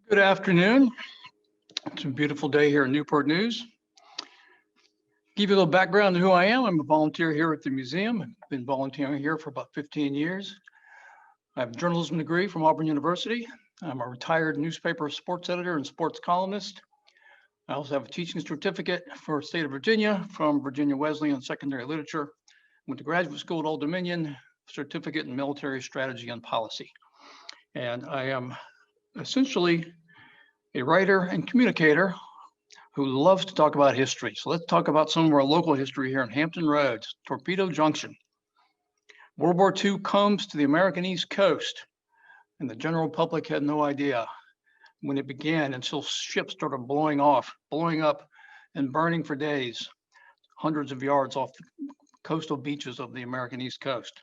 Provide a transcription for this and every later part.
Good afternoon. It's a beautiful day here in Newport News. Give you a little background on who I am. I'm a volunteer here at the museum. I've been volunteering here for about 15 years. I have a journalism degree from Auburn University. I'm a retired newspaper sports editor and sports columnist. I also have a teaching certificate for the state of Virginia from Virginia Wesleyan Secondary Literature. Went to graduate school at Old Dominion, certificate in military strategy and policy. And I am essentially a writer and communicator who loves to talk about history. So let's talk about some of our local history here in Hampton Roads, Torpedo Junction. World War II comes to the American East Coast, and the general public had no idea when it began until ships started blowing up and burning for days, hundreds of yards off the coastal beaches of the American East Coast.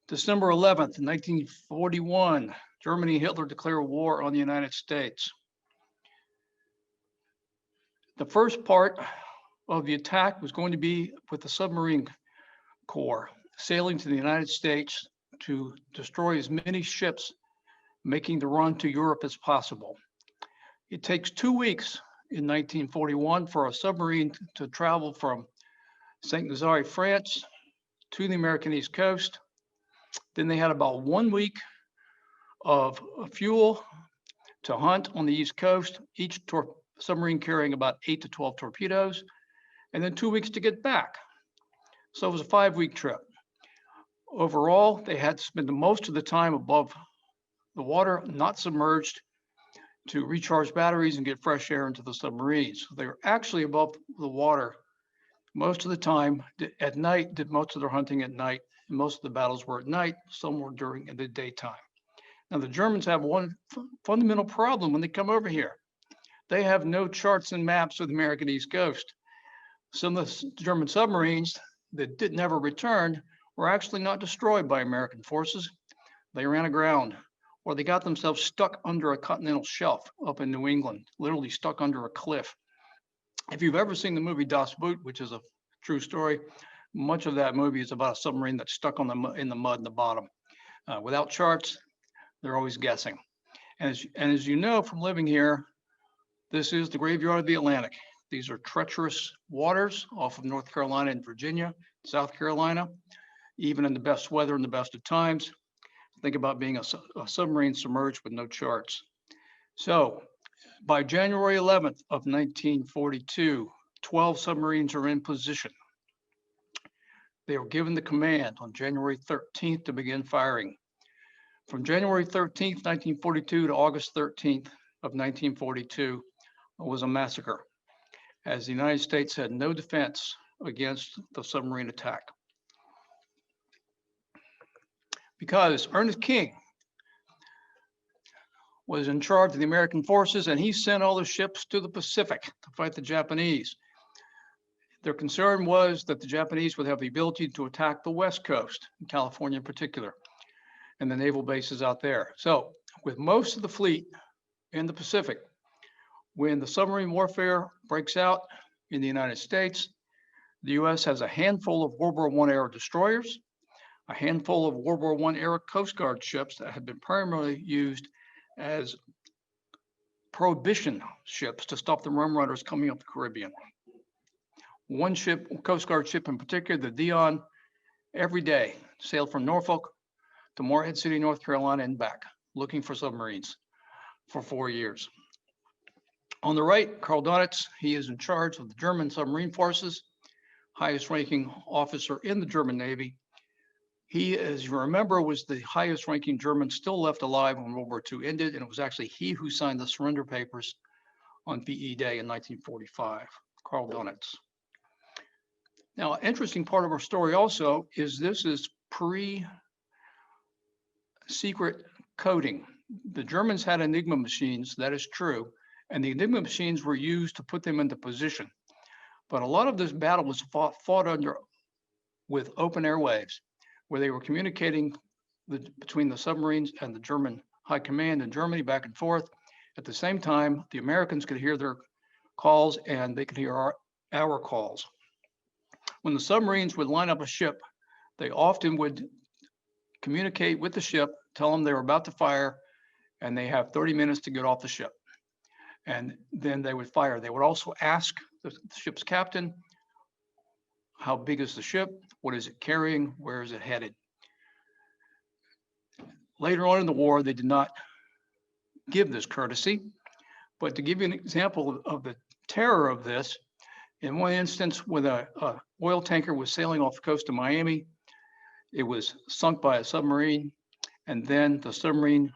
December 11th, 1941, Germany and Hitler declare war on the United States. The first part of the attack was going to be with the submarine corps sailing to the United States to destroy as many ships making the run to Europe as possible. It takes 2 weeks in 1941 for a submarine to travel from St. Nazaire, France to the American East Coast. Then they had about 1 week of fuel to hunt on the East Coast, each submarine carrying about 8 to 12 torpedoes, and then 2 weeks to get back. So it was a 5-week trip. Overall, they had to spend most of the time above the water, not submerged, to recharge batteries and get fresh air into the submarines. So they were actually above the water most of the time. At night, did most of their hunting at night, and most of the battles were at night, some were during the daytime. Now, the Germans have one fundamental problem when they come over here. They have no charts and maps of the American East Coast. Some of the German submarines that never returned were actually not destroyed by American forces. They ran aground, or they got themselves stuck under a continental shelf up in New England, literally stuck under a cliff. If you've ever seen the movie Das Boot, which is a true story, much of that movie is about a submarine that's stuck in the mud in the bottom. Without charts, they're always guessing. And as you know from living here, this is the graveyard of the Atlantic. These are treacherous waters off of North Carolina and Virginia, South Carolina, even in the best weather and the best of times. Think about being a submarine submerged with no charts. So by January 11th of 1942, 12 submarines are in position. They were given the command on January 13th to begin firing. From January 13th, 1942 to August 13th of 1942 was a massacre, as the United States had no defense against the submarine attack. Because Ernest King was in charge of the American forces, and he sent all the ships to the Pacific to fight the Japanese. Their concern was that the Japanese would have the ability to attack the West Coast, California in particular, and the naval bases out there. So with most of the fleet in the Pacific, when the submarine warfare breaks out in the United States, the U.S. has a handful of World War I era destroyers, a handful of World War I era Coast Guard ships that had been primarily used as prohibition ships to stop the rum runners coming up the Caribbean. One ship, Coast Guard ship in particular, the Dion, every day sailed from Norfolk to Morehead City, North Carolina and back, looking for submarines for 4 years. On the right, Karl Donitz, he is in charge of the German submarine forces, highest ranking officer in the German Navy. He, as you remember, was the highest ranking German still left alive when World War II ended, and it was actually he who signed the surrender papers on VE Day in 1945, Karl Donitz. Now, an interesting part of our story also is this is pre-secret coding. The Germans had Enigma machines, that is true, and the Enigma machines were used to put them into position. But a lot of this battle was fought with open airwaves, where they were communicating between the submarines and the German high command in Germany back and forth. At the same time, the Americans could hear their calls and they could hear our calls. When the submarines would line up a ship, they often would communicate with the ship, tell them they were about to fire, and they have 30 minutes to get off the ship. And then they would fire. They would also ask the ship's captain, how big is the ship? What is it carrying? Where is it headed? Later on in the war, they did not give this courtesy. But to give you an example of the terror of this, in one instance, when a oil tanker was sailing off the coast of Miami, it was sunk by a submarine, and then the submarine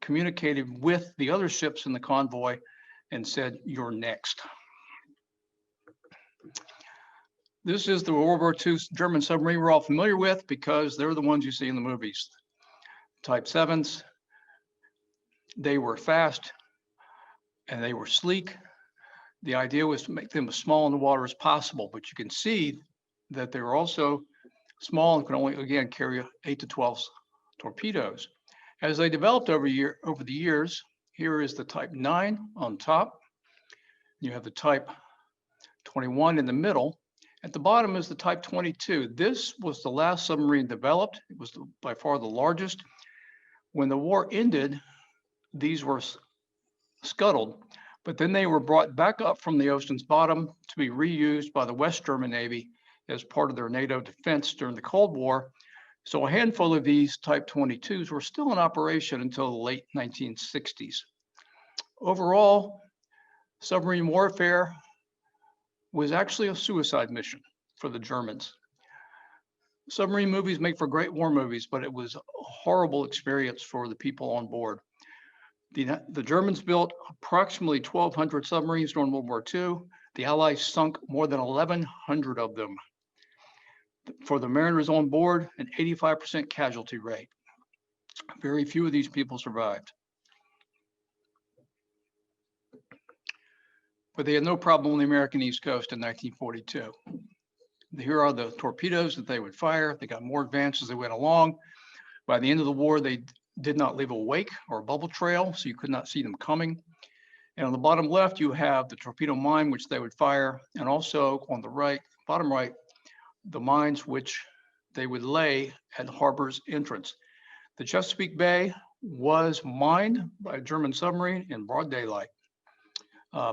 communicated with the other ships in the convoy and said, "You're next." This is the World War II German submarine we're all familiar with because they're the ones you see in the movies. Type 7s. They were fast and they were sleek. The idea was to make them as small in the water as possible, but you can see that they were also small and could only, again, carry 8 to 12 torpedoes. As they developed over the years, here is the Type 9 on top. You have the Type 21 in the middle. At the bottom is the Type 22. This was the last submarine developed. It was by far the largest. When the war ended, these were scuttled, but then they were brought back up from the ocean's bottom to be reused by the West German Navy as part of their NATO defense during the Cold War. So a handful of these Type 22s were still in operation until the late 1960s. Overall, submarine warfare was actually a suicide mission for the Germans. Submarine movies make for great war movies, but it was a horrible experience for the people on board. The Germans built approximately 1,200 submarines during World War II. The Allies sunk more than 1,100 of them. For the mariners on board, an 85% casualty rate. Very few of these people survived. But they had no problem on the American East Coast in 1942. Here are the torpedoes that they would fire. They got more advanced as they went along. By the end of the war, they did not leave a wake or a bubble trail, so you could not see them coming. And on the bottom left, you have the torpedo mine, which they would fire, and also on the right, bottom right, the mines which they would lay at harbor's entrance. The Chesapeake Bay was mined by a German submarine in broad daylight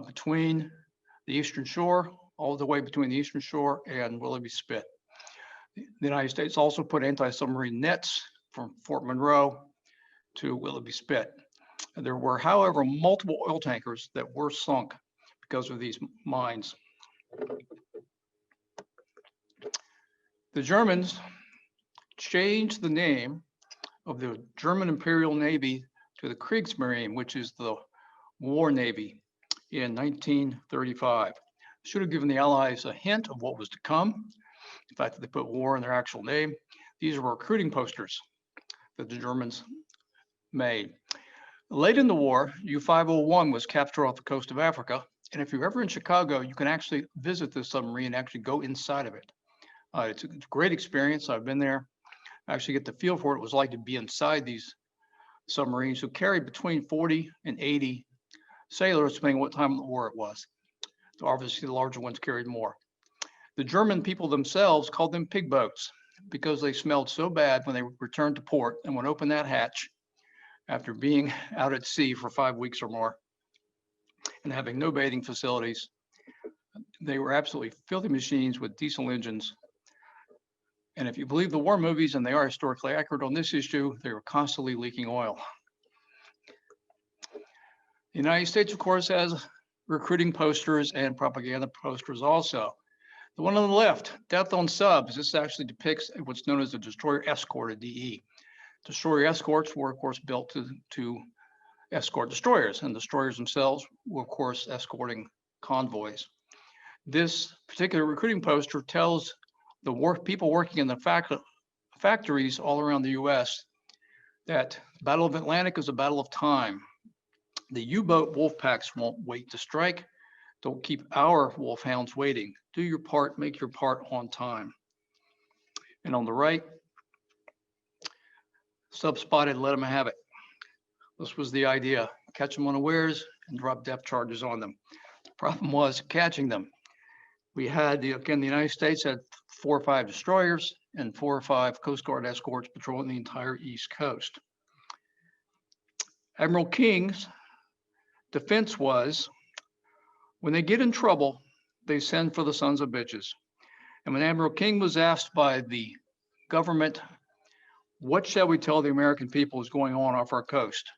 between the eastern shore, all the way between the eastern shore and Willoughby Spit. The United States also put anti-submarine nets from Fort Monroe to Willoughby Spit. There were, however, multiple oil tankers that were sunk because of these mines. The Germans changed the name of the German Imperial Navy to the Kriegsmarine, which is the War Navy, in 1935. Should have given the Allies a hint of what was to come. The fact that they put war in their actual name. These were recruiting posters that the Germans made. Late in the war, U701 was captured off the coast of Africa. And if you're ever in Chicago, you can actually visit this submarine and actually go inside of it. It's a great experience. I've been there. I actually get the feel for what it was like to be inside these submarines who carried between 40 and 80 sailors, depending on what time of the war it was. So obviously, the larger ones carried more. The German people themselves called them pig boats because they smelled so bad when they returned to port and would open that hatch after being out at sea for 5 weeks or more and having no bathing facilities. They were absolutely filthy machines with diesel engines. And if you believe the war movies, and they are historically accurate on this issue, they were constantly leaking oil. The United States, of course, has recruiting posters and propaganda posters also. The one on the left, Death on Subs, this actually depicts what's known as a destroyer escort, a DE. Destroyer escorts were, of course, built to escort destroyers, and destroyers themselves were, of course, escorting convoys. This particular recruiting poster tells the people working in the factories all around the U.S. that the Battle of Atlantic is a battle of time. The U-boat wolf packs won't wait to strike. Don't keep our wolfhounds waiting. Do your part, make your part on time. And on the right, sub-spotted, let them have it. This was the idea, catch them unawares and drop depth charges on them. The problem was catching them. We had, again, the United States had 4 or 5 destroyers and 4 or 5 Coast Guard escorts patrolling the entire East Coast. Admiral King's defense was, when they get in trouble, they send for the sons of bitches. And when Admiral King was asked by the government, what shall we tell the American people is going on off our coast?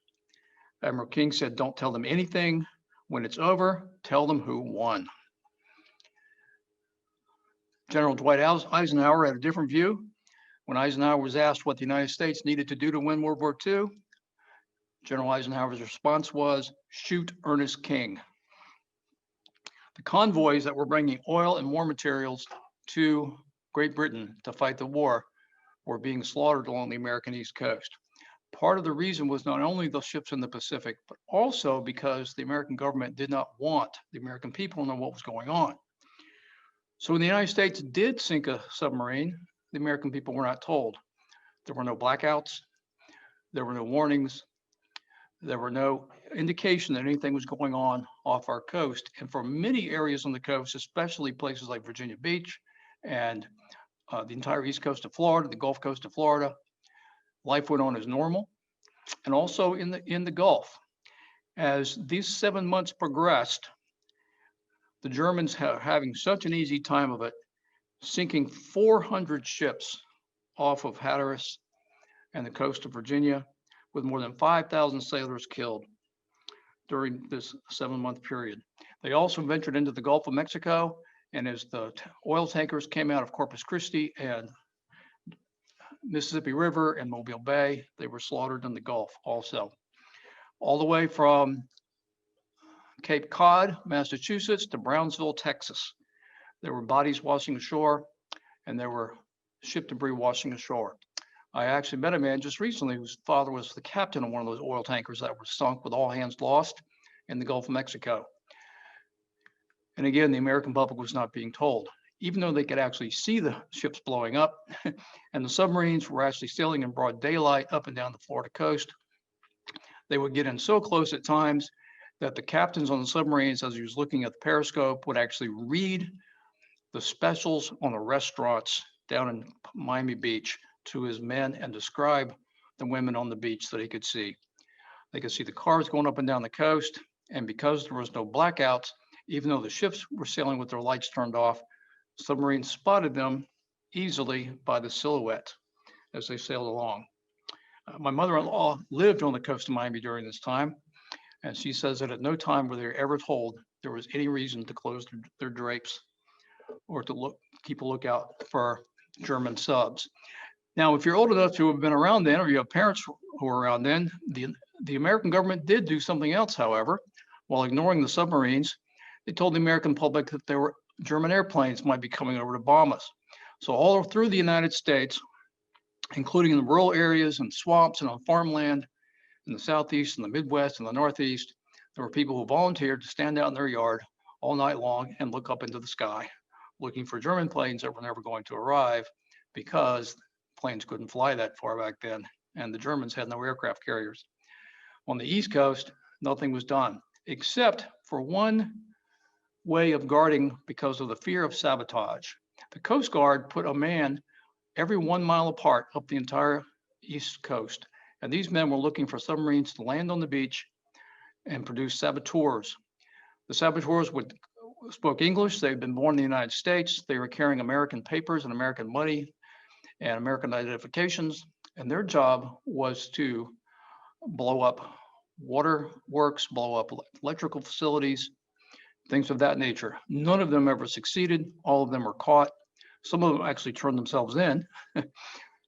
Admiral King said, don't tell them anything. When it's over, tell them who won. General Dwight Eisenhower had a different view. When Eisenhower was asked what the United States needed to do to win World War II, General Eisenhower's response was, shoot Ernest King. The convoys that were bringing oil and war materials to Great Britain to fight the war were being slaughtered along the American East Coast. Part of the reason was not only the ships in the Pacific, but also because the American government did not want the American people to know what was going on. So when the United States did sink a submarine, the American people were not told. There were no blackouts, there were no warnings, there were no indication that anything was going on off our coast. And for many areas on the coast, especially places like Virginia Beach and the entire east coast of Florida, the Gulf Coast of Florida, life went on as normal. And also in the Gulf, as these 7 months progressed, the Germans having such an easy time of it, sinking 400 ships off of Hatteras and the coast of Virginia, with more than 5,000 sailors killed during this 7-month period. They also ventured into the Gulf of Mexico, and as the oil tankers came out of Corpus Christi and Mississippi River and Mobile Bay, they were slaughtered in the Gulf also. All the way from Cape Cod, Massachusetts to Brownsville, Texas. There were bodies washing ashore, and there were ship debris washing ashore. I actually met a man just recently whose father was the captain of one of those oil tankers that were sunk with all hands lost in the Gulf of Mexico. And again, the American public was not being told, even though they could actually see the ships blowing up and the submarines were actually sailing in broad daylight up and down the Florida coast. They would get in so close at times that the captains on the submarines, as he was looking at the periscope, would actually read the specials on the restaurants down in Miami Beach to his men and describe the women on the beach that he could see. They could see the cars going up and down the coast, and because there was no blackouts, even though the ships were sailing with their lights turned off, submarines spotted them easily by the silhouette as they sailed along. My mother-in-law lived on the coast of Miami during this time, and she says that at no time were they ever told there was any reason to close their drapes or to keep a lookout for German subs. Now, if you're old enough to have been around then, or you have parents who were around then, the American government did do something else, however. While ignoring the submarines, they told the American public that there were German airplanes might be coming over to bomb us. So all through the United States, including in the rural areas and swamps and on farmland in the Southeast and the Midwest and the Northeast, there were people who volunteered to stand out in their yard all night long and look up into the sky, looking for German planes that were never going to arrive because planes couldn't fly that far back then, and the Germans had no aircraft carriers. On the East Coast, nothing was done, except for one way of guarding because of the fear of sabotage. The Coast Guard put a man every 1 mile apart up the entire East Coast, and these men were looking for submarines to land on the beach and produce saboteurs. The saboteurs spoke English. They had been born in the United States. They were carrying American papers and American money and American identifications, and their job was to blow up water works, blow up electrical facilities, things of that nature. None of them ever succeeded. All of them were caught. Some of them actually turned themselves in.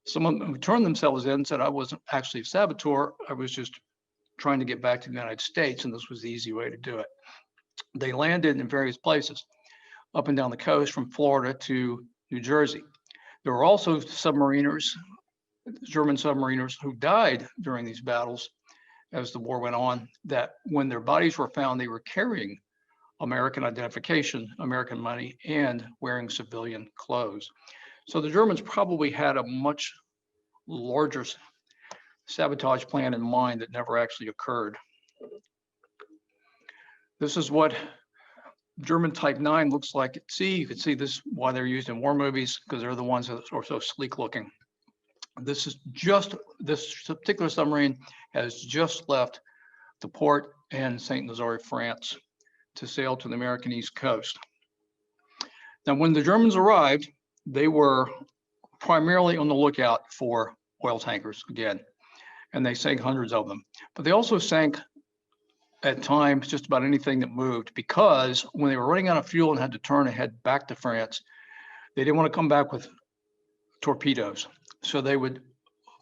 Some of them who turned themselves in said, I wasn't actually a saboteur. I was just trying to get back to the United States, and this was the easy way to do it. They landed in various places up and down the coast from Florida to New Jersey. There were also submariners, German submariners, who died during these battles as the war went on, that when their bodies were found, they were carrying American identification, American money, and wearing civilian clothes. So the Germans probably had a much larger sabotage plan in mind that never actually occurred. This is what German Type 9 looks like at sea. You can see this why they're used in war movies, because they're the ones that are so sleek this particular submarine has just left the port in St. Nazaire, France, to sail to the American East Coast. Now, when the Germans arrived, they were primarily on the lookout for oil tankers again, and they sank hundreds of them. But they also sank at times just about anything that moved, because when they were running out of fuel and had to turn and head back to France, they didn't want to come back with torpedoes. So they would,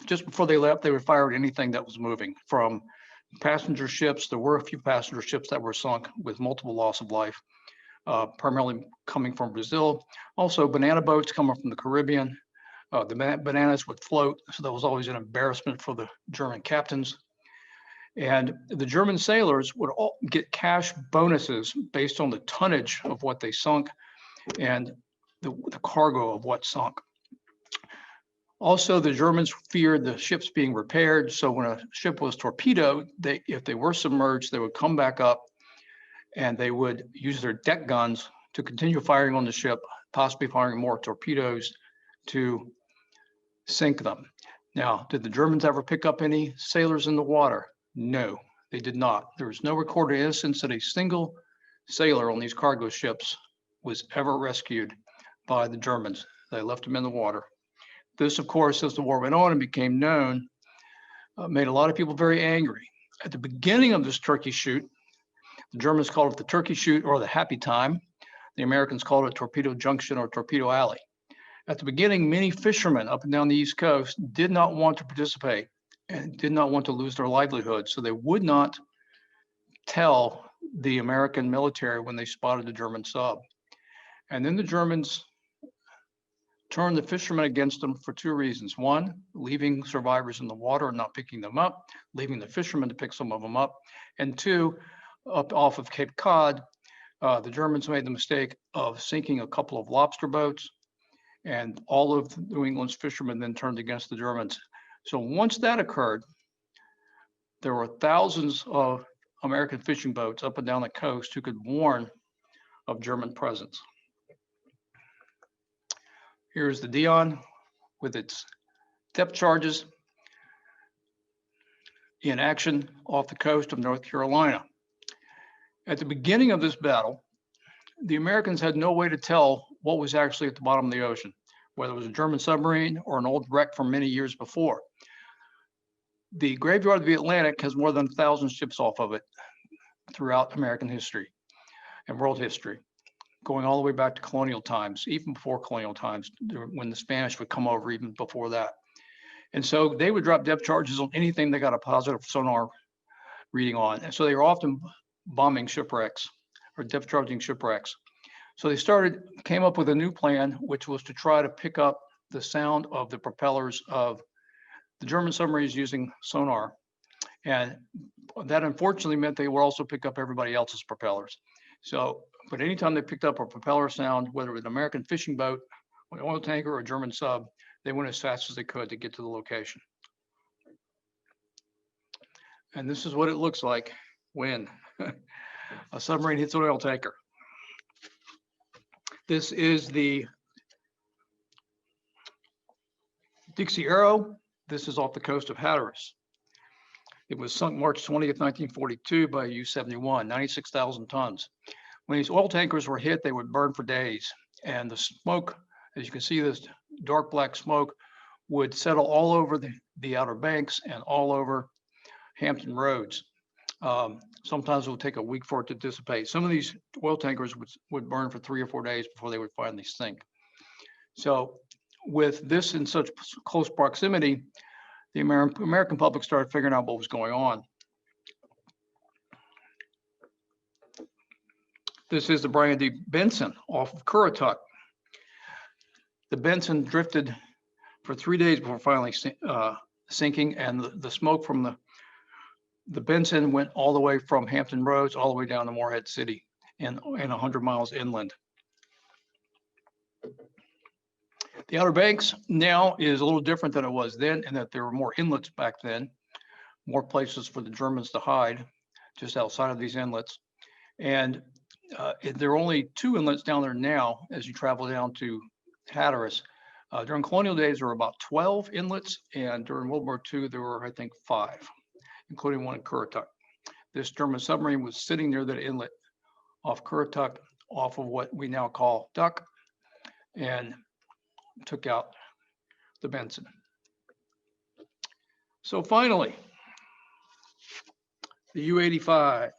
just before they left, they would fire at anything that was moving, from passenger ships. There were a few passenger ships that were sunk with multiple loss of life, primarily coming from Brazil. Also, banana boats coming from the Caribbean. The bananas would float, so that was always an embarrassment for the German captains. And the German sailors would all get cash bonuses based on the tonnage of what they sunk and the cargo of what sunk. Also, the Germans feared the ships being repaired, so when a ship was torpedoed, if they were submerged, they would come back up and they would use their deck guns to continue firing on the ship, possibly firing more torpedoes to sink them. Now, did the Germans ever pick up any sailors in the water? No, they did not. There was no recorded instance that a single sailor on these cargo ships was ever rescued by the Germans. They left them in the water. This, of course, as the war went on and became known, made a lot of people very angry. At the beginning of this turkey shoot, the Germans called it the turkey shoot or the happy time. The Americans called it Torpedo Junction or Torpedo Alley. At the beginning, many fishermen up and down the East Coast did not want to participate and did not want to lose their livelihood. So they would not tell the American military when they spotted the German sub. And then the Germans turned the fishermen against them for two reasons. One, leaving survivors in the water and not picking them up, leaving the fishermen to pick some of them up. And two, up off of Cape Cod, the Germans made the mistake of sinking a couple of lobster boats, and all of New England's fishermen then turned against the Germans. So once that occurred, there were thousands of American fishing boats up and down the coast who could warn of German presence. Here's the Dion with its depth charges in action off the coast of North Carolina. At the beginning of this battle, the Americans had no way to tell what was actually at the bottom of the ocean, whether it was a German submarine or an old wreck from many years before. The graveyard of the Atlantic has more than 1,000 ships off of it throughout American history and world history, going all the way back to colonial times, even before colonial times, when the Spanish would come over, even before that. And so they would drop depth charges on anything they got a positive sonar reading on. And so they were often bombing shipwrecks or depth charging shipwrecks. So they came up with a new plan, which was to try to pick up the sound of the propellers of the German submarines using sonar. And that unfortunately meant they would also pick up everybody else's propellers. So, but anytime they picked up a propeller sound, whether it was an American fishing boat, an oil tanker, or a German sub, they went as fast as they could to get to the location. And this is what it looks like when a submarine hits an oil tanker. This is the Dixie Arrow. This is off the coast of Hatteras. It was sunk March 20th, 1942 by U701, 96,000 tons. When these oil tankers were hit, they would burn for days. And the smoke, as you can see, this dark black smoke would settle all over the Outer Banks and all over Hampton roads. Sometimes it would take a week for it to dissipate. Some of these oil tankers would burn for 3 or 4 days before they would finally sink. So with this in such close proximity, the American public started figuring out what was going on. This is the Bryan D Benson off of Currituck. The Benson drifted for 3 days before finally sinking, and the smoke from the Benson went all the way from Hampton Roads all the way down to Morehead City and 100 miles inland. The Outer Banks now is a little different than it was then, in that there were more inlets back then, more places for the Germans to hide just outside of these inlets. And there are only 2 inlets down there now as you travel down to Hatteras. During colonial days, there were about 12 inlets, and during World War II, there were, I think, 5, including one in Currituck. this German submarine was sitting near that inlet off Currituck, off of what we now call Duck, and took out the Benson. So finally, the U-85.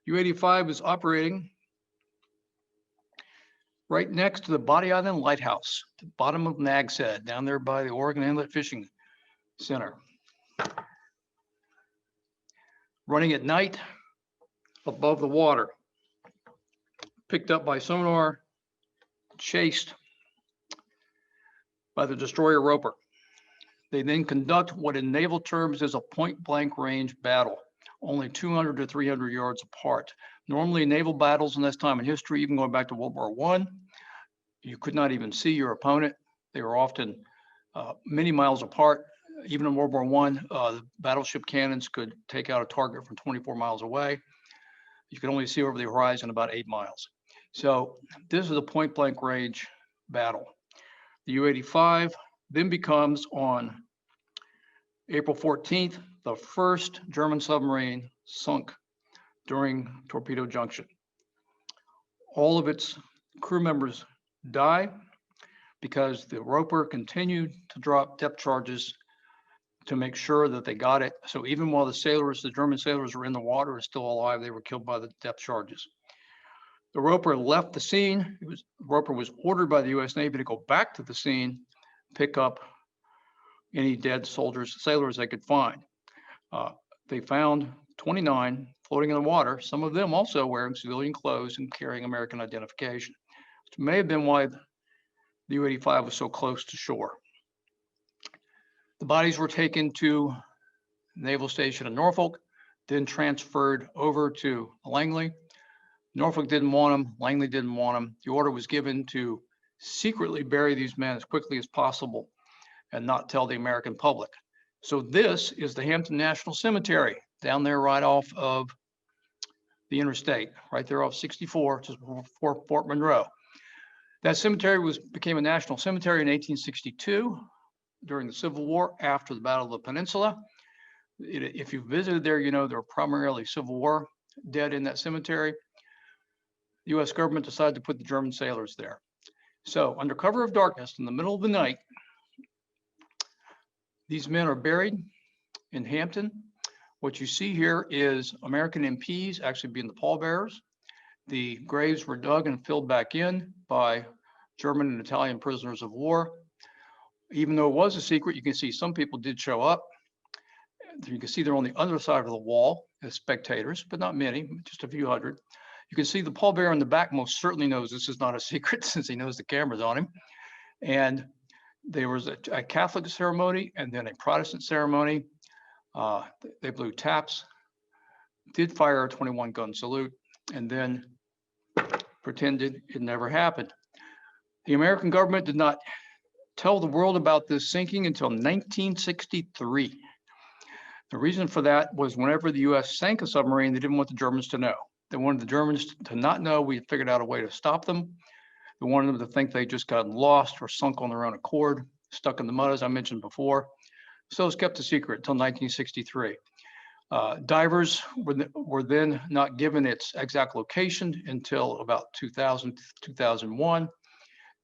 U-85 is operating right next to the Body Island Lighthouse, the bottom of Nag's Head, down there by the Oregon Inlet Fishing Center. Running at night above the water, picked up by sonar, chased by the destroyer Roper. They then conduct what in naval terms is a point-blank range battle, only 200 to 300 yards apart. Normally naval battles in this time in history, even going back to World War I, you could not even see your opponent. They were often many miles apart. Even in World War I, the battleship cannons could take out a target from 24 miles away. You could only see over the horizon about 8 miles. So this is a point-blank range battle. The U-85 then becomes, on April 14th, the first German submarine sunk during Torpedo Junction. All of its crew members die because the Roper continued to drop depth charges to make sure that they got it. So even while the German sailors were in the water and still alive, they were killed by the depth charges. The Roper left the scene. Roper was ordered by the U.S. Navy to go back to the scene, pick up any dead sailors they could find. They found 29 floating in the water, some of them also wearing civilian clothes and carrying American identification, which may have been why the U-85 was so close to shore. The bodies were taken to Naval Station in Norfolk, then transferred over to Langley. Norfolk didn't want them, Langley didn't want them. The order was given to secretly bury these men as quickly as possible and not tell the American public. So this is the Hampton National Cemetery down there right off of the interstate, right there off 64, just before Fort Monroe. That cemetery became a national cemetery in 1862 during the Civil War after the Battle of the Peninsula. If you visited there, you know there were primarily Civil War dead in that cemetery. The U.S. government decided to put the German sailors there. So under cover of darkness in the middle of the night, these men are buried in Hampton. What you see here is American MPs actually being the pallbearers. The graves were dug and filled back in by German and Italian prisoners of war. Even though it was a secret, you can see some people did show up. You can see they're on the other side of the wall as spectators, but not many, just a few hundred. You can see the pallbearer in the back most certainly knows this is not a secret since he knows the camera's on him. And there was a Catholic ceremony and then a Protestant ceremony. They blew taps, did fire a 21-gun salute, and then pretended it never happened. The American government did not tell the world about this sinking until 1963. The reason for that was whenever the U.S. sank a submarine, they didn't want the Germans to know. They wanted the Germans to not know we had figured out a way to stop them. They wanted them to think they just got lost or sunk on their own accord, stuck in the mud, as I mentioned before. So it was kept a secret until 1963. Divers were then not given its exact location until about 2000, 2001.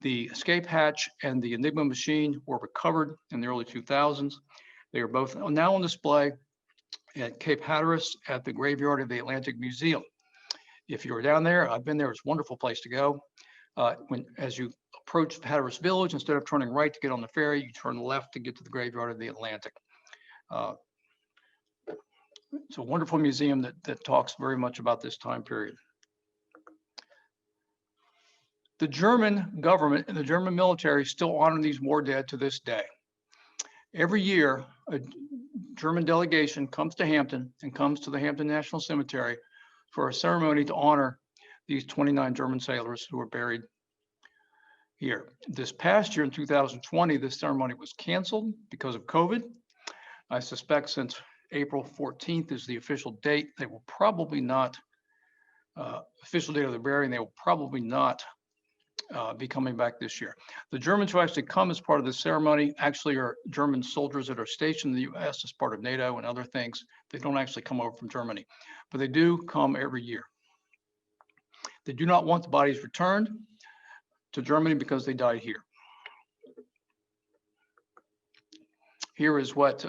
The escape hatch and the Enigma machine were recovered in the early 2000s. They are both now on display at Cape Hatteras at the Graveyard of the Atlantic Museum. If you were down there, I've been there, it's a wonderful place to go. As you approach Hatteras Village, instead of turning right to get on the ferry, you turn left to get to the Graveyard of the Atlantic. It's a wonderful museum that talks very much about this time period. The German government and the German military still honor these war dead to this day. Every year, a German delegation comes to Hampton and comes to the Hampton National Cemetery for a ceremony to honor these 29 German sailors who were buried here. This past year in 2020, this ceremony was canceled because of COVID. I suspect since April 14th is the official date, they will probably not, official date of the burying, they will probably not be coming back this year. The Germans who actually come as part of the ceremony actually are German soldiers that are stationed in the U.S. as part of NATO and other things. They don't actually come over from Germany, but they do come every year. They do not want the bodies returned to Germany because they died here. Here is what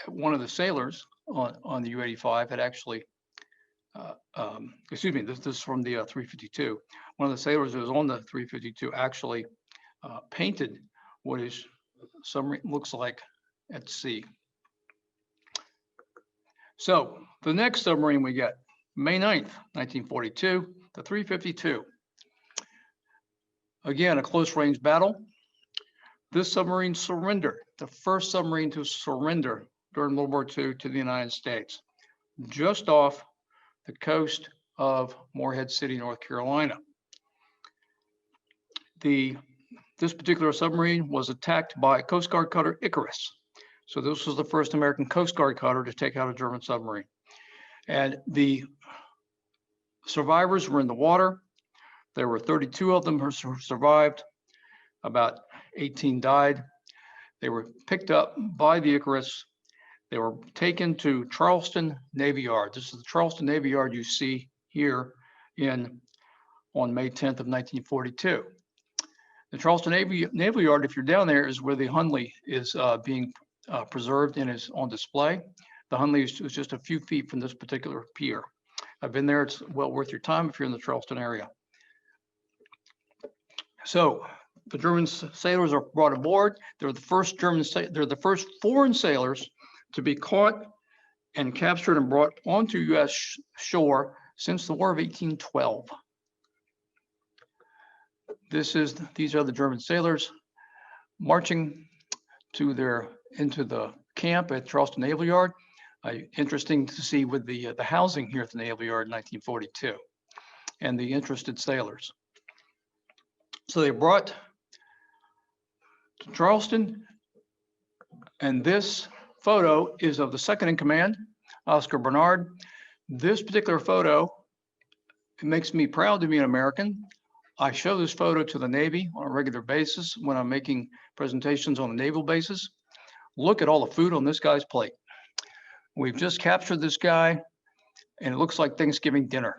one of the sailors on the U-85 had actually, excuse me, this is from the 352. One of the sailors who was on the 352 actually painted what his submarine looks like at sea. So the next submarine we get, May 9th, 1942, the 352. Again, a close range battle. This submarine surrendered, the first submarine to surrender during World War II to the United States, just off the coast of Morehead City, North Carolina. This particular submarine was attacked by Coast Guard cutter Icarus. So this was the first American Coast Guard cutter to take out a German submarine. And the survivors were in the water. There were 32 of them who survived. About 18 died. They were picked up by the Icarus. They were taken to Charleston Navy Yard. This is the Charleston Navy Yard you see here on May 10th of 1942. The Charleston Naval Yard, if you're down there, is where the Hundley is being preserved and is on display. The Hundley is just a few feet from this particular pier. I've been there. It's well worth your time if you're in the Charleston area. So the German sailors are brought aboard. They're the first foreign sailors to be caught and captured and brought onto U.S. shore since the War of 1812. These are the German sailors marching into the camp at Charleston Naval Yard. Interesting to see with the housing here at the Naval Yard in 1942 and the interested sailors. So they brought to Charleston, and this photo is of the second in command, Oscar Bernard. This particular photo, it makes me proud to be an American. I show this photo to the Navy on a regular basis when I'm making presentations on the naval bases. Look at all the food on this guy's plate. We've just captured this guy, and it looks like Thanksgiving dinner.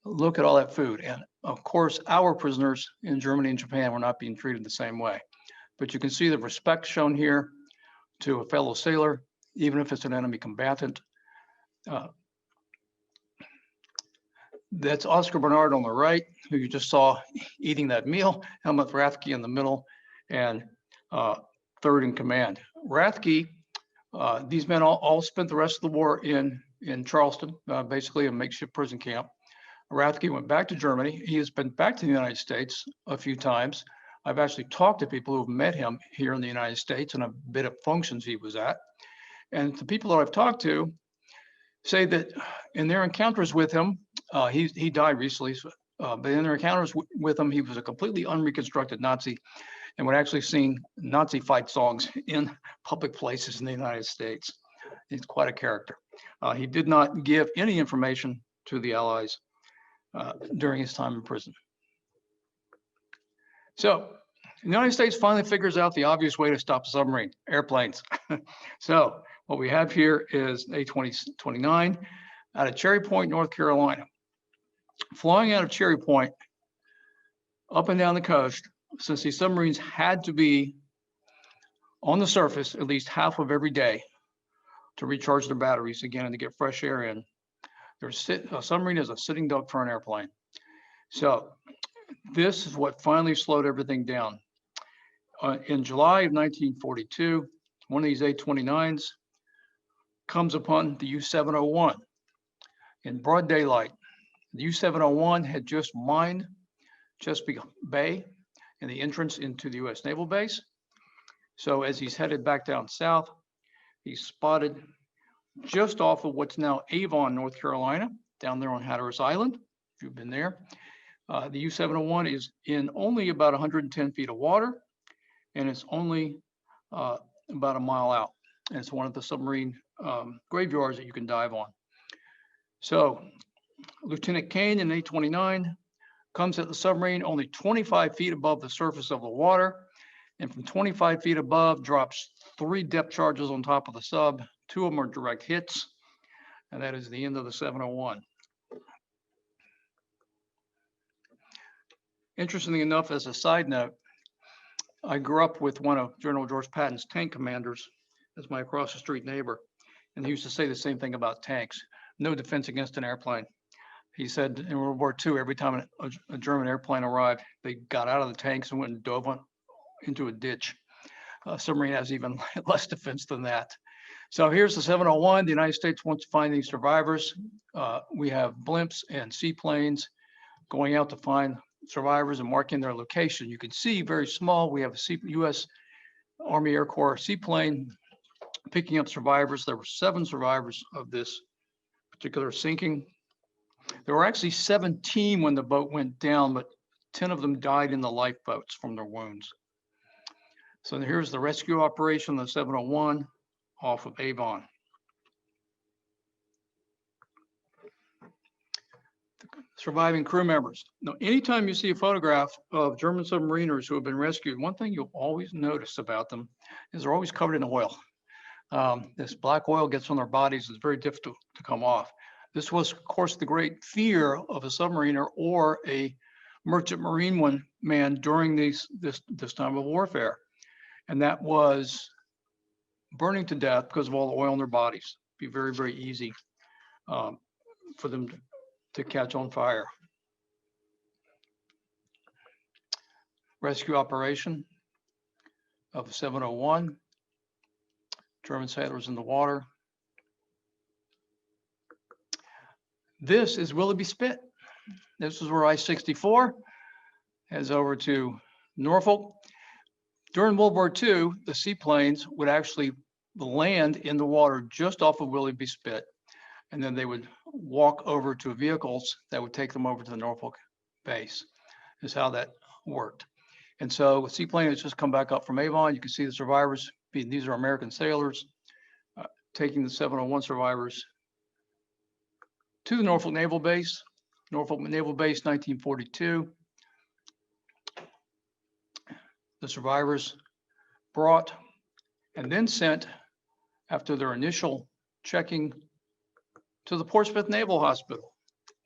Look at all that food. And of course, our prisoners in Germany and Japan were not being treated the same way. But you can see the respect shown here to a fellow sailor, even if it's an enemy combatant. That's Oscar Bernard on the right, who you just saw eating that meal. Helmut Rathke in the middle, and third in command. Rathke, these men all spent the rest of the war in Charleston, basically a makeshift prison camp. Rathke went back to Germany. He has been back to the United States a few times. I've actually talked to people who've met him here in the United States and a bit of functions he was at. And the people that I've talked to say that in their encounters with him, he died recently, but in their encounters with him, he was a completely unreconstructed Nazi and would actually sing Nazi fight songs in public places in the United States. He's quite a character. He did not give any information to the Allies during his time in prison. So the United States finally figures out the obvious way to stop a submarine, airplanes. So what we have here is A-29 out of Cherry Point, North Carolina. Flying out of Cherry Point up and down the coast, since these submarines had to be on the surface at least half of every day to recharge their batteries again and to get fresh air in. A submarine is a sitting duck for an airplane. So this is what finally slowed everything down. In July of 1942, one of these A-29s comes upon the U701 in broad daylight. The U701 had just mined Chesapeake Bay and the entrance into the U.S. Naval Base. So as he's headed back down south, he's spotted just off of what's now Avon, North Carolina, down there on Hatteras Island, if you've been there. The U701 is in only about 110 feet of water, and it's only about a mile out. And it's one of the submarine graveyards that you can dive on. So Lieutenant Kane in A-29 comes at the submarine only 25 feet above the surface of the water, and from 25 feet above drops 3 depth charges on top of the sub. 2 of them are direct hits, and that is the end of the 701. Interestingly enough, as a side note, I grew up with one of General George Patton's tank commanders as my across the street neighbor, and he used to say the same thing about tanks: no defense against an airplane. He said in World War II, every time a German airplane arrived, they got out of the tanks and went and dove into a ditch. Submarine has even less defense than that. So here's the 701. The United States wants to find these survivors. We have blimps and seaplanes going out to find survivors and marking their location. You can see very small, we have a U.S. Army Air Corps seaplane picking up survivors. There were 7 survivors of this particular sinking. There were actually 17 when the boat went down, but 10 of them died in the lifeboats from their wounds. So here's the rescue operation, the 701 off of Avon. Surviving crew members. Now, anytime you see a photograph of German submariners who have been rescued, one thing you'll always notice about them is they're always covered in oil. This black oil gets on their bodies. It's very difficult to come off. This was, of course, the great fear of a submariner or a merchant marine man during this time of warfare. And that was burning to death because of all the oil in their bodies. It'd be very, very easy for them to catch on fire. Rescue operation of 701. German sailors in the water. This is Willoughby Spit. This is where I-64 heads over to Norfolk. During World War II, the seaplanes would actually land in the water just off of Willoughby Spit, and then they would walk over to vehicles that would take them over to the Norfolk base, is how that worked. And so a seaplane has just come back up from Avon. You can see the survivors. These are American sailors taking the 701 survivors to the Norfolk Naval Base. Norfolk Naval Base, 1942. The survivors brought and then sent, after their initial checking, to the Portsmouth Naval Hospital.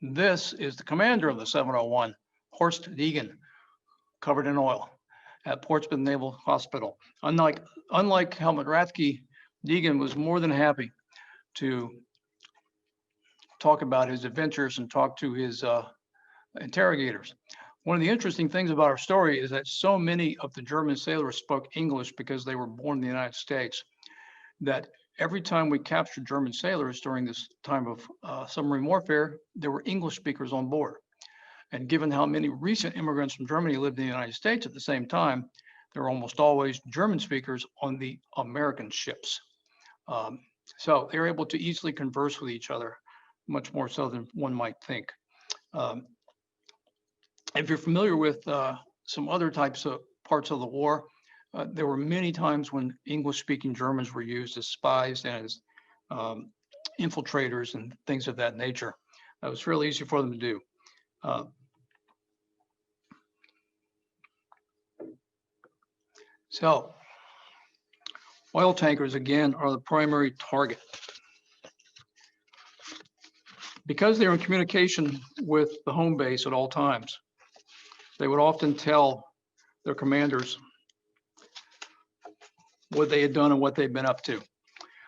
This is the commander of the 701, Horst Deegan, covered in oil at Portsmouth Naval Hospital. Unlike Helmut Rathke, Deegan was more than happy to talk about his adventures and talk to his interrogators. One of the interesting things about our story is that so many of the German sailors spoke English because they were born in the United States, that every time we captured German sailors during this time of submarine warfare, there were English speakers on board. And given how many recent immigrants from Germany lived in the United States at the same time, there were almost always German speakers on the American ships. So they were able to easily converse with each other, much more so than one might think. If you're familiar with some other types of parts of the war, there were many times when English-speaking Germans were used as spies and as infiltrators and things of that nature. It was really easy for them to do. So, oil tankers, again, are the primary target. Because they're in communication with the home base at all times, they would often tell their commanders what they had done and what they'd been up to.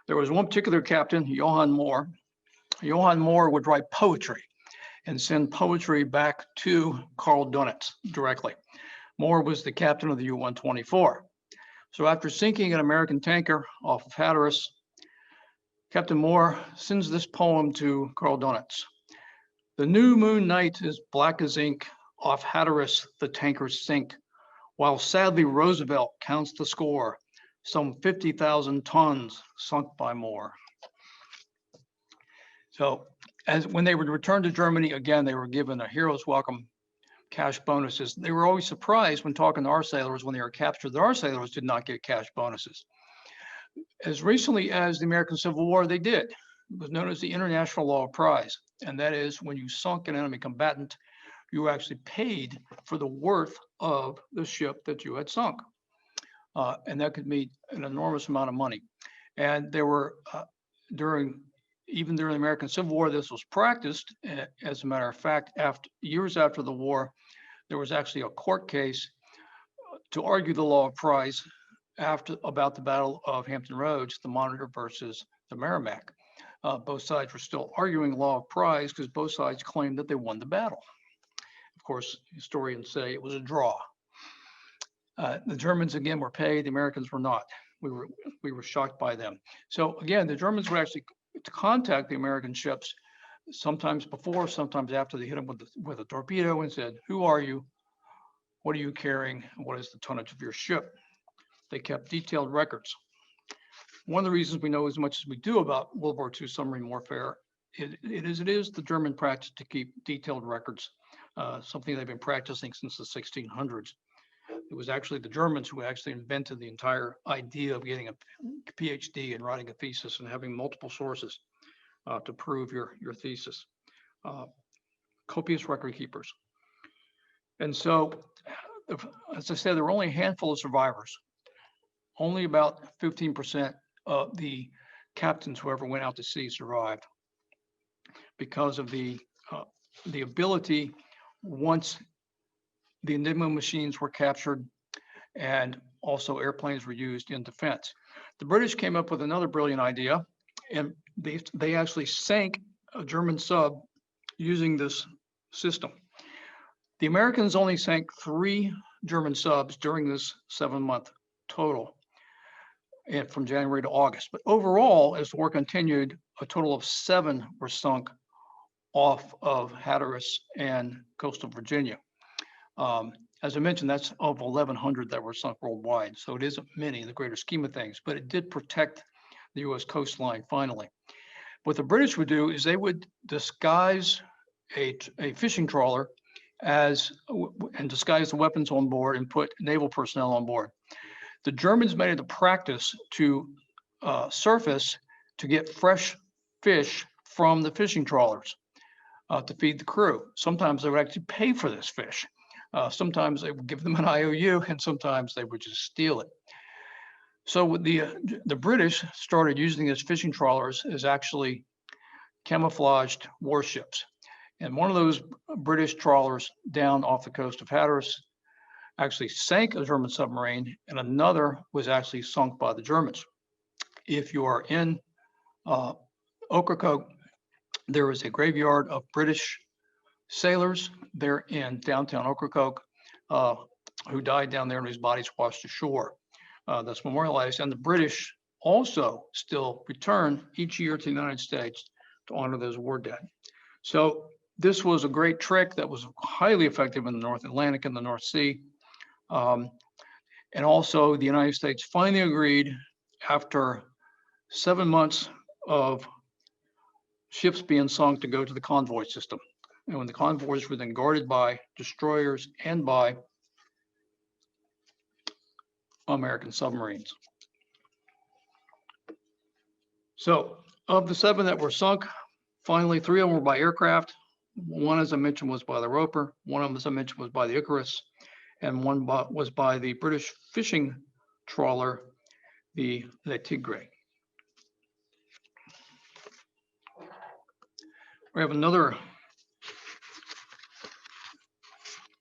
There was one particular captain, Johann Mohr. Johann Mohr would write poetry and send poetry back to Karl Donitz directly. Mohr was the captain of the U-124. So after sinking an American tanker off of Hatteras, Captain Mohr sends this poem to Karl Donitz. The new moon night is black as ink, off Hatteras the tankers sink, while sadly Roosevelt counts the score, some 50,000 tons sunk by Mohr. So when they would return to Germany, again, they were given a hero's welcome, cash bonuses. They were always surprised when talking to our sailors when they were captured that our sailors did not get cash bonuses. As recently as the American Civil War, they did. It was known as the International Law of Prize. And that is when you sunk an enemy combatant, you actually paid for the worth of the ship that you had sunk. And that could mean an enormous amount of money. And there were, even during the American Civil War, this was practiced. As a matter of fact, years after the war, there was actually a court case to argue the law of prize about the Battle of Hampton Roads, the Monitor versus the Merrimack. Both sides were still arguing law of prize because both sides claimed that they won the battle. Of course, historians say it was a draw. The Germans, again, were paid. The Americans were not. We were shocked by them. So again, the Germans would actually contact the American ships sometimes before, sometimes after they hit them with a torpedo and said, "Who are you? What are you carrying? What is the tonnage of your ship?" They kept detailed records. One of the reasons we know as much as we do about World War II submarine warfare, it is the German practice to keep detailed records, something they've been practicing since the 1600s. It was actually the Germans who actually invented the entire idea of getting a PhD and writing a thesis and having multiple sources to prove your thesis. Copious record keepers. And so, as I said, there were only a handful of survivors. Only about 15% of the captains who ever went out to sea survived because of the ability, once the Enigma machines were captured and also airplanes were used in defense. The British came up with another brilliant idea, and they actually sank a German sub using this system. The Americans only sank 3 German subs during this 7-month total, and from January to August. But overall, as the war continued, a total of 7 were sunk off of Hatteras and coastal Virginia. As I mentioned, that's of 1,100 that were sunk worldwide. So it isn't many in the greater scheme of things, but it did protect the US coastline finally. What the British would do is they would disguise a fishing trawler and disguise the weapons on board and put naval personnel on board. The Germans made it a practice to surface to get fresh fish from the fishing trawlers to feed the crew. Sometimes they would actually pay for this fish. Sometimes they would give them an IOU, and sometimes they would just steal it. So the British started using these fishing trawlers as actually camouflaged warships. And one of those British trawlers down off the coast of Hatteras actually sank a German submarine, and another was actually sunk by the Germans. If you are in Ocracoke, there is a graveyard of British sailors there in downtown Ocracoke who died down there and whose bodies washed ashore. That's memorialized, and the British also still return each year to the United States to honor those war dead. So this was a great trick that was highly effective in the North Atlantic and the North Sea. And also the United States finally agreed, after 7 months of ships being sunk, to go to the convoy system. And when the convoys were then guarded by destroyers and by American submarines. So of the 7 that were sunk, finally 3 of them were by aircraft. One, as I mentioned, was by the Roper. One of them, as I mentioned, was by the Icarus. And one was by the British fishing trawler, the Tigre. We have another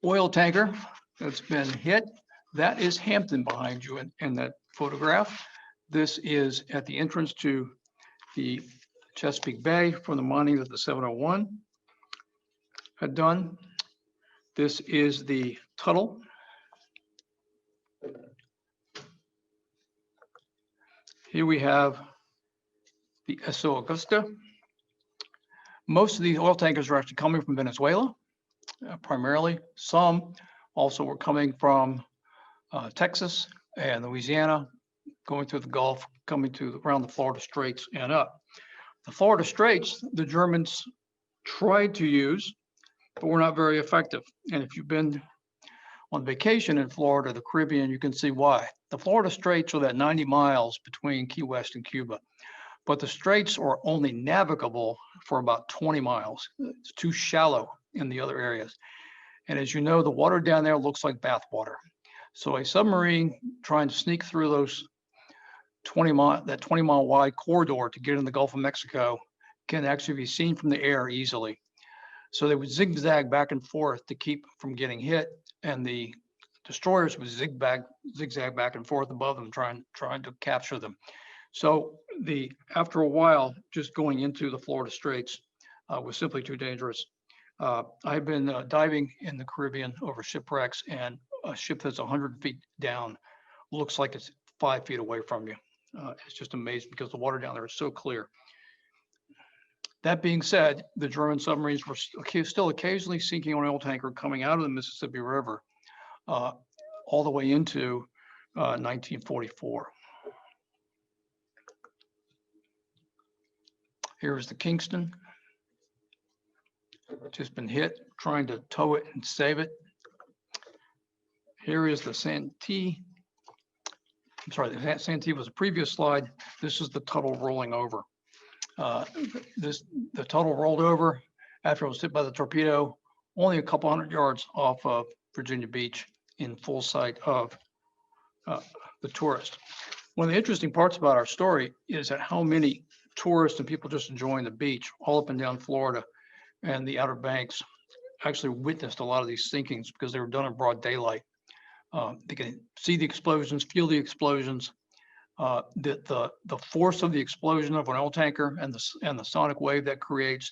oil tanker that's been hit. That is Hampton behind you in that photograph. This is at the entrance to the Chesapeake Bay from the mining that the 701 had done. This is the Tuttle. Here we have the SO Augusta. Most of these oil tankers are actually coming from Venezuela, primarily. Some also were coming from Texas and Louisiana, going through the Gulf, coming to around the Florida Straits and up. The Florida Straits, the Germans tried to use, but were not very effective. And if you've been on vacation in Florida, the Caribbean, you can see why. The Florida Straits are that 90 miles between Key West and Cuba, but the straits are only navigable for about 20 miles. It's too shallow in the other areas. And as you know, the water down there looks like bath water. So a submarine trying to sneak through those 20-mile wide corridor to get in the Gulf of Mexico can actually be seen from the air easily. So they would zigzag back and forth to keep from getting hit, and the destroyers would zigzag back and forth above them, trying to capture them. So after a while, just going into the Florida Straits was simply too dangerous. I've been diving in the Caribbean over shipwrecks, and a ship that's 100 feet down looks like it's 5 feet away from you. It's just amazing because the water down there is so clear. That being said, the German submarines were still occasionally sinking an oil tanker coming out of the Mississippi River all the way into 1944. Here's the Kingston. Just been hit, trying to tow it and save it. Here is the Santee. I'm sorry, the Santee was a previous slide. This is the Tuttle rolling over. The Tuttle rolled over after it was hit by the torpedo, only a couple hundred yards off of Virginia Beach in full sight of the tourist. One of the interesting parts about our story is that how many tourists and people just enjoying the beach all up and down Florida and the Outer Banks actually witnessed a lot of these sinkings because they were done in broad daylight. They can see the explosions, feel the explosions. The force of the explosion of an oil tanker and the sonic wave that creates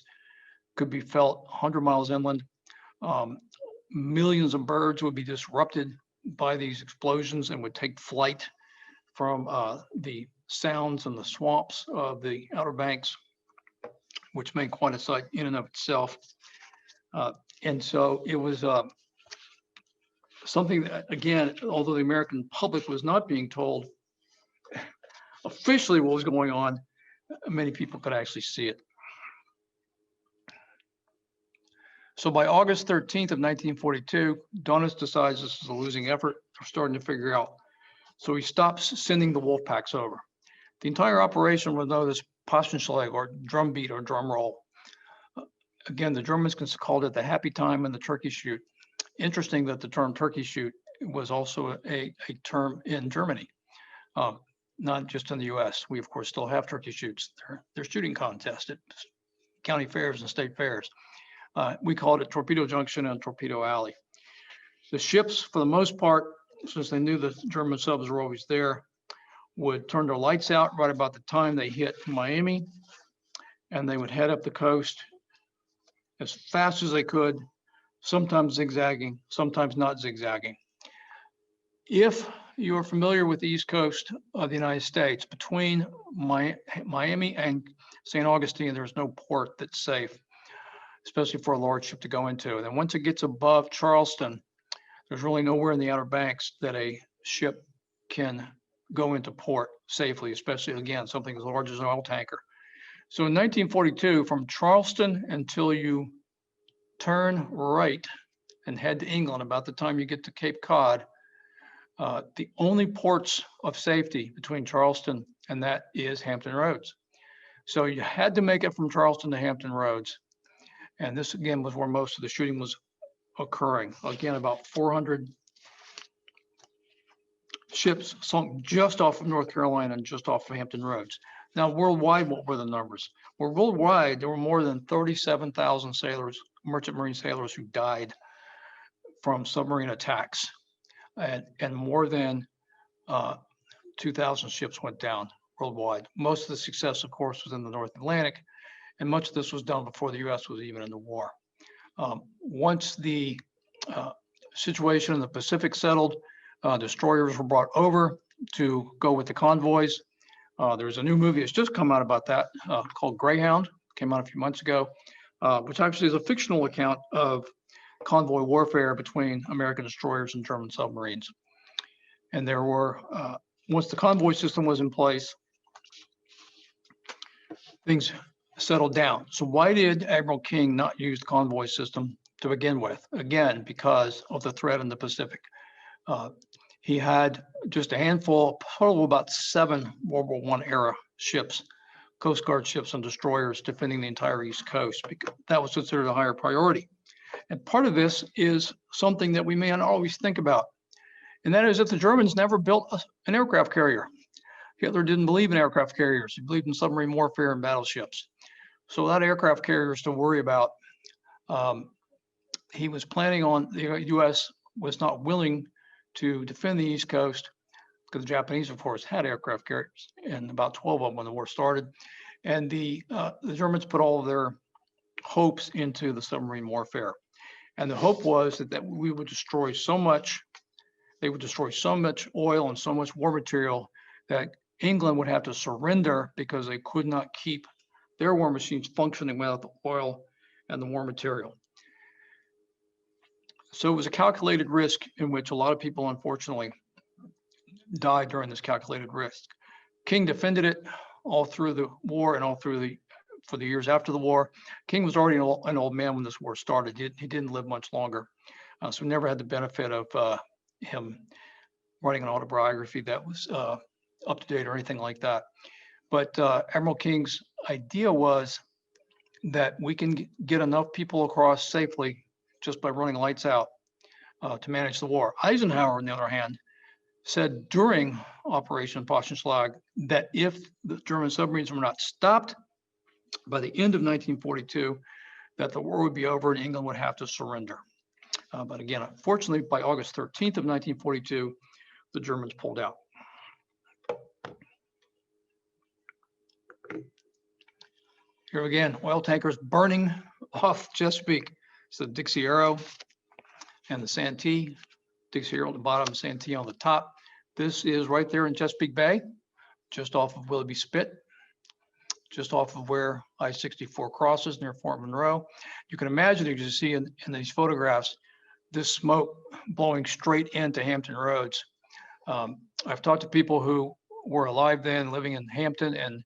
could be felt 100 miles inland. Millions of birds would be disrupted by these explosions and would take flight from the sounds and the swamps of the Outer Banks, which made quite a sight in and of itself. And so it was something that, again, although the American public was not being told officially what was going on, many people could actually see it. So by August 13th of 1942, Doniz decides this is a losing effort. We're starting to figure out. So he stops sending the wolf packs over. The entire operation was known as Postschlag, or drum beat or drum roll. Again, the Germans called it the happy time and the turkey shoot. Interesting that the term turkey shoot was also a term in Germany, not just in the US. We, of course, still have turkey shoots. They're shooting contests at county fairs and state fairs. We called it Torpedo Junction and Torpedo Alley. The ships, for the most part, since they knew the German subs were always there, would turn their lights out right about the time they hit Miami, and they would head up the coast as fast as they could, sometimes zigzagging, sometimes not zigzagging. If you are familiar with the East Coast of the United States, between Miami and St. Augustine, there's no port that's safe, especially for a large ship to go into. And then once it gets above Charleston, there's really nowhere in the Outer Banks that a ship can go into port safely, especially, again, something as large as an oil tanker. So in 1942, from Charleston until you turn right and head to England, about the time you get to Cape Cod, the only ports of safety between Charleston and that is Hampton Roads. So you had to make it from Charleston to Hampton Roads. And this, again, was where most of the shooting was occurring. Again, about 400 ships sunk just off of North Carolina and just off of Hampton Roads. Now, worldwide, what were the numbers? Well, worldwide, there were more than 37,000 sailors, merchant marine sailors, who died from submarine attacks, and more than 2,000 ships went down worldwide. Most of the success, of course, was in the North Atlantic, and much of this was done before the U.S. was even in the war. Once the situation in the Pacific settled, destroyers were brought over to go with the convoys. There's a new movie that's just come out about that called Greyhound, came out a few months ago, which actually is a fictional account of convoy warfare between American destroyers and German submarines. And there were, once the convoy system was in place, things settled down. So why did Admiral King not use the convoy system to begin with? Again, because of the threat in the Pacific. He had just a handful, total of about 7 World War I era ships, Coast Guard ships and destroyers defending the entire East Coast, because that was considered a higher priority. And part of this is something that we may not always think about. And that is that the Germans never built an aircraft carrier. Hitler didn't believe in aircraft carriers. He believed in submarine warfare and battleships. So without aircraft carriers to worry about, he was planning on, the U.S. was not willing to defend the East Coast because the Japanese, of course, had aircraft carriers, and about 12 of them when the war started. And the Germans put all of their hopes into the submarine warfare. And the hope was that we would destroy so much, they would destroy so much oil and so much war material that England would have to surrender because they could not keep their war machines functioning without the oil and the war material. So it was a calculated risk in which a lot of people, unfortunately, died during this calculated risk. King defended it all through the war and all through for the years after the war. King was already an old man when this war started. He didn't live much longer. So we never had the benefit of him writing an autobiography that was up to date or anything like that. But Admiral King's idea was that we can get enough people across safely just by running lights out to manage the war. Eisenhower, on the other hand, said during Operation Paschenschlag that if the German submarines were not stopped by the end of 1942, that the war would be over and England would have to surrender. But again, unfortunately, by August 13th of 1942, the Germans pulled out. Here again, oil tankers burning off Chesapeake. It's the Dixie Arrow and the Santee. Dixie Arrow at the bottom, Santee on the top. This is right there in Chesapeake Bay, just off of Willoughby Spit, just off of where I-64 crosses near Fort Monroe. You can imagine, as you see in these photographs, this smoke blowing straight into Hampton Roads. I've talked to people who were alive then, living in Hampton and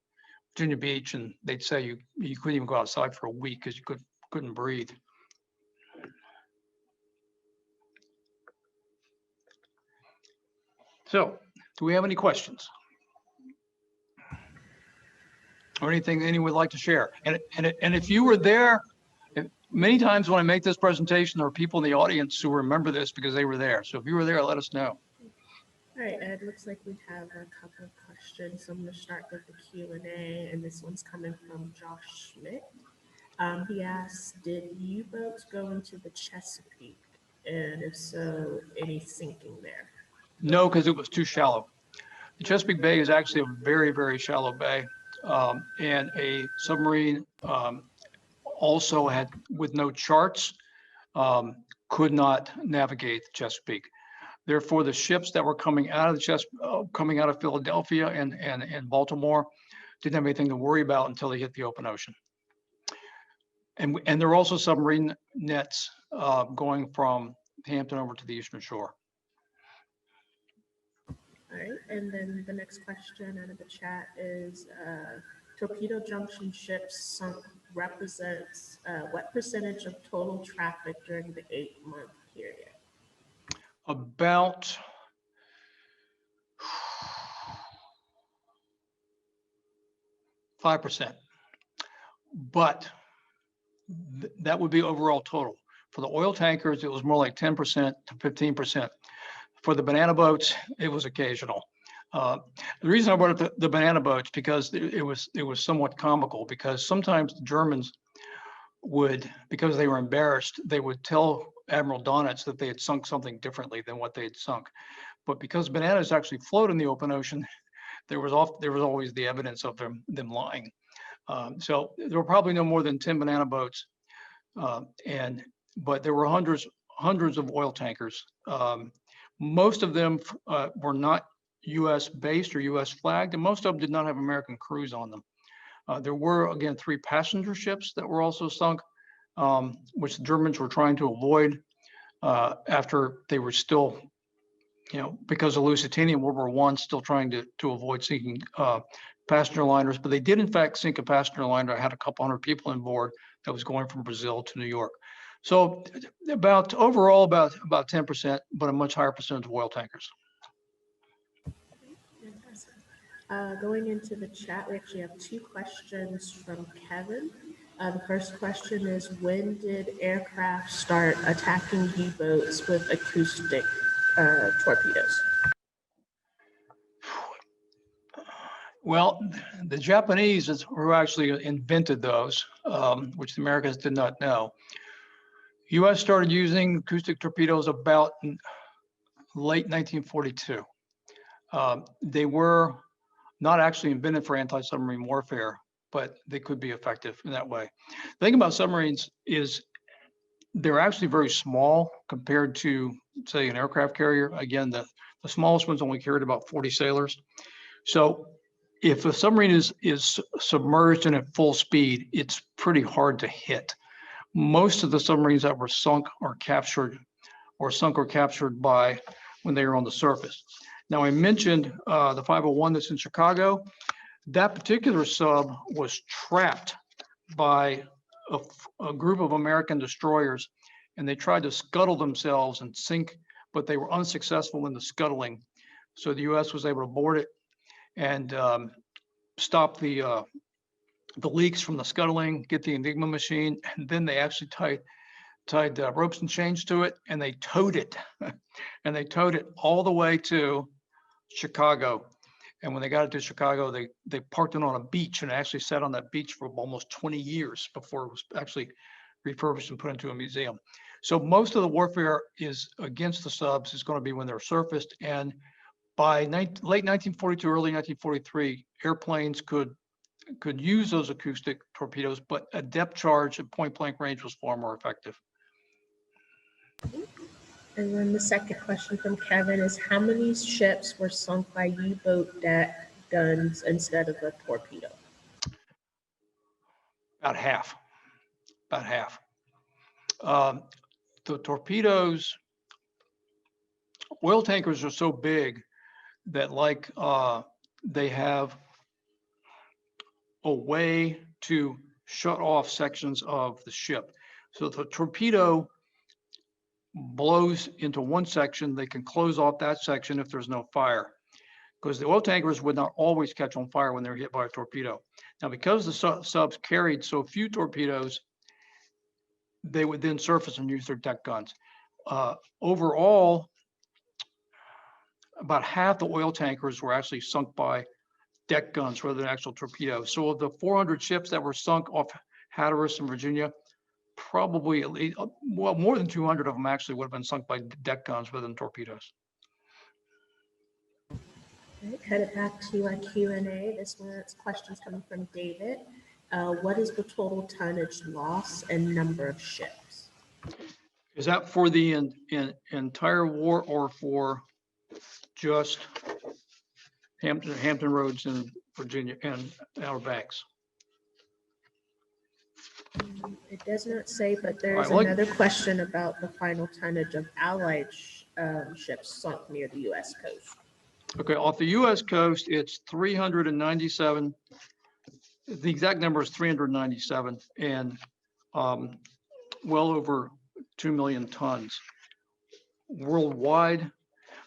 Virginia Beach, and they'd say you couldn't even go outside for a week because you couldn't breathe. So, do we have any questions? Or anything anyone would like to share? And if you were there, many times when I make this presentation, there are people in the audience who remember this because they were there. So if you were there, let us know. All right, Ed, looks like we have a couple of questions. So I'm going to start with the Q&A, and this one's coming from Josh Schmidt. He asks, did U-boats go into the Chesapeake? And if so, any sinking there? No, because it was too shallow. The Chesapeake Bay is actually a very, very shallow bay. And a submarine also had, with no charts, could not navigate the Chesapeake. Therefore, the ships that were coming out of coming out of Philadelphia and Baltimore didn't have anything to worry about until they hit the open ocean. And there were also submarine nets going from Hampton over to the eastern shore. All right, and then the next question out of the chat is, Torpedo Junction ships sunk represents what percentage of total traffic during the 8-month period? About 5%, but that would be overall total. For the oil tankers, it was more like 10% to 15%. For the banana boats, it was occasional. The reason I brought up the banana boats because it was somewhat comical, because sometimes the Germans would, because they were embarrassed, they would tell Admiral Donitz that they had sunk something differently than what they had sunk. But because bananas actually float in the open ocean, there was always the evidence of them lying. So there were probably no more than 10 banana boats, but there were hundreds of oil tankers. Most of them were not U.S. based or U.S. flagged, and most of them did not have American crews on them. There were, again, 3 passenger ships that were also sunk, which the Germans were trying to avoid after they were still, because of Lusitania in World War I, still trying to avoid sinking passenger liners. But they did, in fact, sink a passenger liner. I had a couple hundred people on board that was going from Brazil to New York. So overall about 10%, but a much higher percentage of oil tankers. Going into the chat, we actually have 2 questions from Kevin. The first question is, when did aircraft start attacking U-boats with acoustic torpedoes? Well, the Japanese is who actually invented those, which the Americans did not know. U.S. started using acoustic torpedoes about late 1942. They were not actually invented for anti-submarine warfare, but they could be effective in that way. The thing about submarines is they're actually very small compared to, say, an aircraft carrier. Again, the smallest ones only carried about 40 sailors. So if a submarine is submerged and at full speed, it's pretty hard to hit. Most of the submarines that were sunk or captured by when they were on the surface. Now, I mentioned the 501 that's in Chicago. That particular sub was trapped by a group of American destroyers, and they tried to scuttle themselves and sink, but they were unsuccessful in the scuttling. So the U.S. was able to board it and stop the leaks from the scuttling, get the Enigma machine, and then they actually tied ropes and chains to it, and they towed it, and they towed it all the way to Chicago. And when they got it to Chicago, they parked it on a beach, and it actually sat on that beach for almost 20 years before it was actually refurbished and put into a museum. So most of the warfare is against the subs is going to be when they're surfaced. And by late 1942, early 1943, airplanes could use those acoustic torpedoes, but a depth charge at point blank range was far more effective. And then the second question from Kevin is, how many ships were sunk by U-boat deck guns instead of a torpedo? About half. The torpedoes, oil tankers are so big that they have a way to shut off sections of the ship. So if the torpedo blows into one section, they can close off that section if there's no fire, because the oil tankers would not always catch on fire when they're hit by a torpedo. Now, because the subs carried so few torpedoes, they would then surface and use their deck guns. Overall, about half the oil tankers were actually sunk by deck guns rather than actual torpedoes. So of the 400 ships that were sunk off Hatteras in Virginia, probably at least, well, more than 200 of them actually would have been sunk by deck guns rather than torpedoes. Right, headed back to our Q&A. This one's questions coming from David. What is the total tonnage loss and number of ships? Is that for the entire war or for just Hampton Roads in Virginia and Outer Banks? It does not say, but there's another question about the final tonnage of Allied ships sunk near the U.S. coast. Okay, off the U.S. coast, it's 397. The exact number is 397, and well over 2 million tons. Worldwide,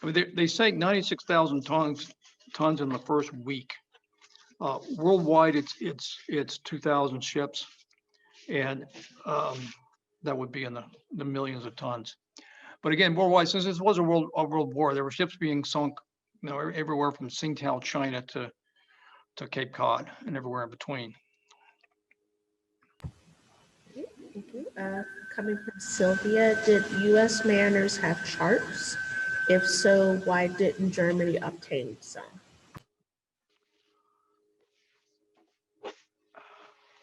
I mean, they sank 96,000 tons in the first week. Worldwide, it's 2,000 ships, and that would be in the millions of tons. But again, worldwide, since this was a world war, there were ships being sunk, you know, everywhere from Tsingtao, China to Cape Cod and everywhere in between. Thank you. Coming from Sylvia, did U.S. mariners have charts? If so, why didn't Germany obtain some?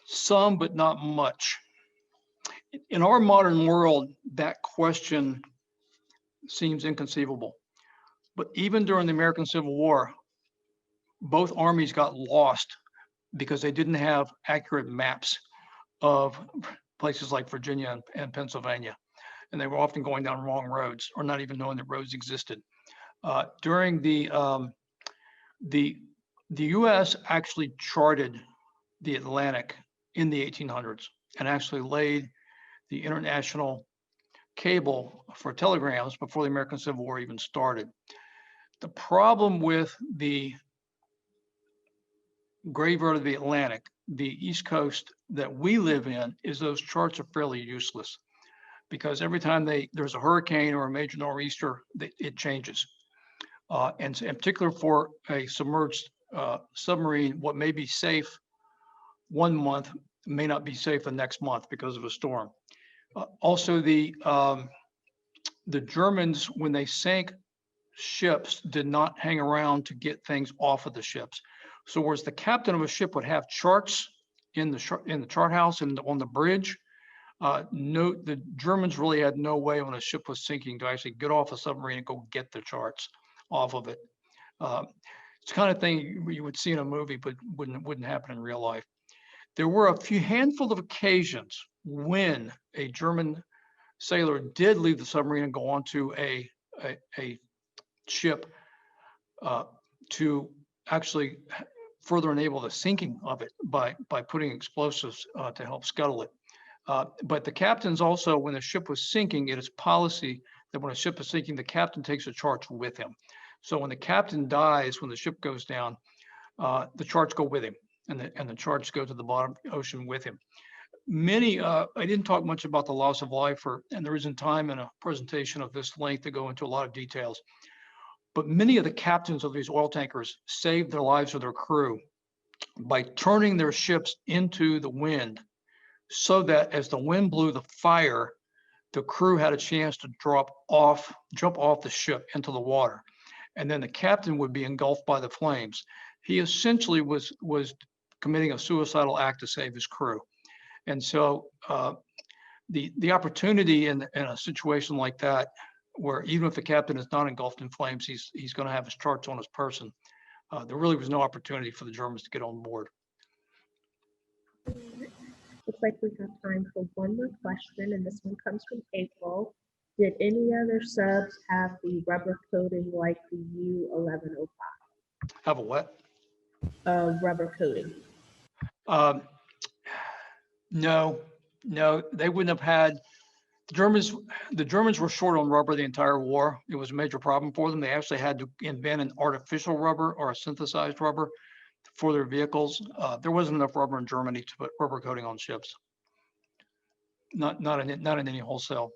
Some, but not much. In our modern world, that question seems inconceivable. But even during the American Civil War, both armies got lost because they didn't have accurate maps of places like Virginia and Pennsylvania. And they were often going down wrong roads or not even knowing that roads existed. During the U.S. actually charted the Atlantic in the 1800s and actually laid the international cable for telegrams before the American Civil War even started. The problem with the graveyard of the Atlantic, the East Coast that we live in, is those charts are fairly useless because every time there's a hurricane or a major nor'easter, it changes. And in particular for a submerged submarine, what may be safe one month may not be safe the next month because of a storm. Also, the Germans, when they sank ships, did not hang around to get things off of the ships. So whereas the captain of a ship would have charts in the chart house and on the bridge, the Germans really had no way when a ship was sinking to actually get off a submarine and go get the charts off of it. It's the kind of thing you would see in a movie, but wouldn't happen in real life. There were a handful of occasions when a German sailor did leave the submarine and go onto a ship to actually further enable the sinking of it by putting explosives to help scuttle it. But the captains also, when the ship was sinking, it is policy that when a ship is sinking, the captain takes the charts with him. So when the captain dies, when the ship goes down, the charts go with him, and the charts go to the bottom of the ocean with him. Many, I didn't talk much about the loss of life, and there isn't time in a presentation of this length to go into a lot of details. But many of the captains of these oil tankers saved their lives or their crew by turning their ships into the wind, so that as the wind blew the fire, the crew had a chance to jump off the ship into the water. And then the captain would be engulfed by the flames. He essentially was committing a suicidal act to save his crew. And so the opportunity in a situation like that, where even if the captain is not engulfed in flames, he's going to have his charts on his person. There really was no opportunity for the Germans to get on board. Looks like we have time for one more question, and this one comes from April. Did any other subs have the rubber coating like the U701? Have a what? Rubber coating. No, they wouldn't have had. The Germans were short on rubber the entire war. It was a major problem for them. They actually had to invent an artificial rubber or a synthesized rubber for their vehicles. There wasn't enough rubber in Germany to put rubber coating on ships. Not in any wholesale.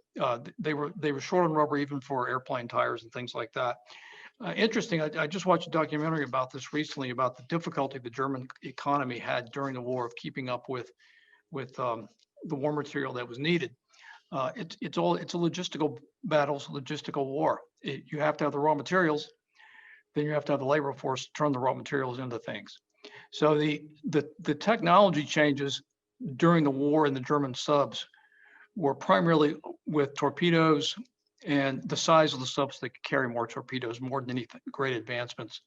They were short on rubber even for airplane tires and things like that. Interesting. I just watched a documentary about this recently, about the difficulty the German economy had during the war of keeping up with the war material that was needed. It's a logistical battle, it's a logistical war. You have to have the raw materials, then you have to have the labor force to turn the raw materials into things. So the technology changes during the war in the German subs were primarily with torpedoes and the size of the subs that could carry more torpedoes more than anything, great advancements.